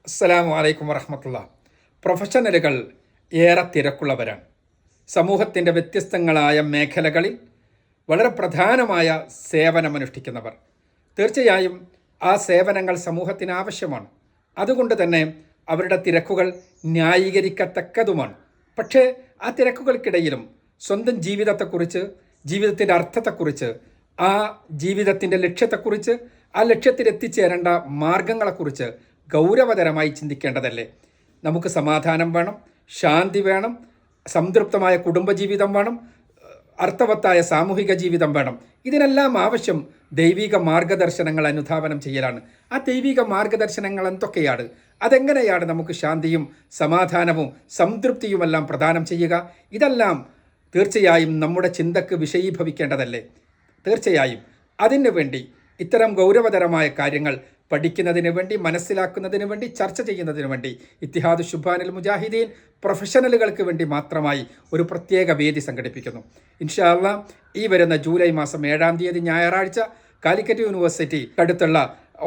അസ്സലാമു അലൈക്കും വറഹ്മത്തുള്ളാ. പ്രൊഫഷണലുകൾ ഏറെ തിരക്കുള്ളവരാണ്. സമൂഹത്തിൻ്റെ വ്യത്യസ്തങ്ങളായ മേഖലകളിൽ വളരെ പ്രധാനമായ സേവനമനുഷ്ഠിക്കുന്നവർ. തീർച്ചയായും ആ സേവനങ്ങൾ സമൂഹത്തിന് ആവശ്യമാണ്. അതുകൊണ്ട് തന്നെ അവരുടെ തിരക്കുകൾ ന്യായീകരിക്കത്തക്കതുമാണ്. പക്ഷേ ആ തിരക്കുകൾക്കിടയിലും സ്വന്തം ജീവിതത്തെക്കുറിച്ച്, ജീവിതത്തിൻ്റെ അർത്ഥത്തെക്കുറിച്ച്, ആ ജീവിതത്തിൻ്റെ ലക്ഷ്യത്തെക്കുറിച്ച്, ആ ലക്ഷ്യത്തിലെത്തിച്ചേരേണ്ട മാർഗങ്ങളെക്കുറിച്ച് ഗൗരവതരമായി ചിന്തിക്കേണ്ടതല്ലേ? നമുക്ക് സമാധാനം വേണം, ശാന്തി വേണം, സംതൃപ്തമായ കുടുംബജീവിതം വേണം, അർത്ഥവത്തായ സാമൂഹിക ജീവിതം വേണം. ഇതിനെല്ലാം ആവശ്യം ദൈവിക മാർഗദർശനങ്ങൾ അനുധാവനം ചെയ്യലാണ്. ആ ദൈവിക മാർഗദർശനങ്ങൾ എന്തൊക്കെയാണ്? അതെങ്ങനെയാണ് നമുക്ക് ശാന്തിയും സമാധാനവും സംതൃപ്തിയുമെല്ലാം പ്രദാനം ചെയ്യുക? ഇതെല്ലാം തീർച്ചയായും നമ്മുടെ ചിന്തക്ക് വിഷയീഭവിക്കേണ്ടതല്ലേ? തീർച്ചയായും അതിനു വേണ്ടി ഇത്തരം ഗൗരവതരമായ കാര്യങ്ങൾ പഠിക്കുന്നതിന് വേണ്ടി, മനസ്സിലാക്കുന്നതിന് വേണ്ടി, ചർച്ച ചെയ്യുന്നതിന് വേണ്ടി ഇത്തിഹാദ് ശുബാനുൽ മുജാഹിദീൻ പ്രൊഫഷണലുകൾക്ക് വേണ്ടി മാത്രമായി ഒരു പ്രത്യേക വേദി സംഘടിപ്പിക്കുന്നു. ഇൻഷാ അല്ലാഹ് ഈ വരുന്ന ജൂലൈ മാസം 7-ാം തീയതി ഞായറാഴ്ച കാലിക്കറ്റ് യൂണിവേഴ്സിറ്റി അടുത്തുള്ള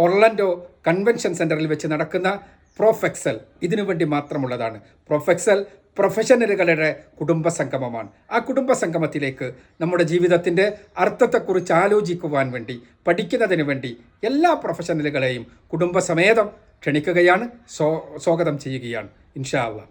ഒർലൻഡോ കൺവെൻഷൻ സെൻറ്ററിൽ വെച്ച് നടക്കുന്ന പ്രൊഫെക്സൽ ഇതിനു വേണ്ടി മാത്രമുള്ളതാണ്. പ്രൊഫെക്സൽ പ്രൊഫഷണലുകളുടെ കുടുംബ സംഗമമാണ്. ആ കുടുംബ സംഗമത്തിലേക്ക് നമ്മുടെ ജീവിതത്തിൻ്റെ അർത്ഥത്തെക്കുറിച്ച് ആലോചിക്കുവാൻ വേണ്ടി, പഠിക്കുന്നതിന് വേണ്ടി എല്ലാ പ്രൊഫഷണലുകളെയും കുടുംബസമേതം ക്ഷണിക്കുകയാണ്, സ്വാഗതം ചെയ്യുകയാണ് ഇൻഷാ അല്ലാഹ്.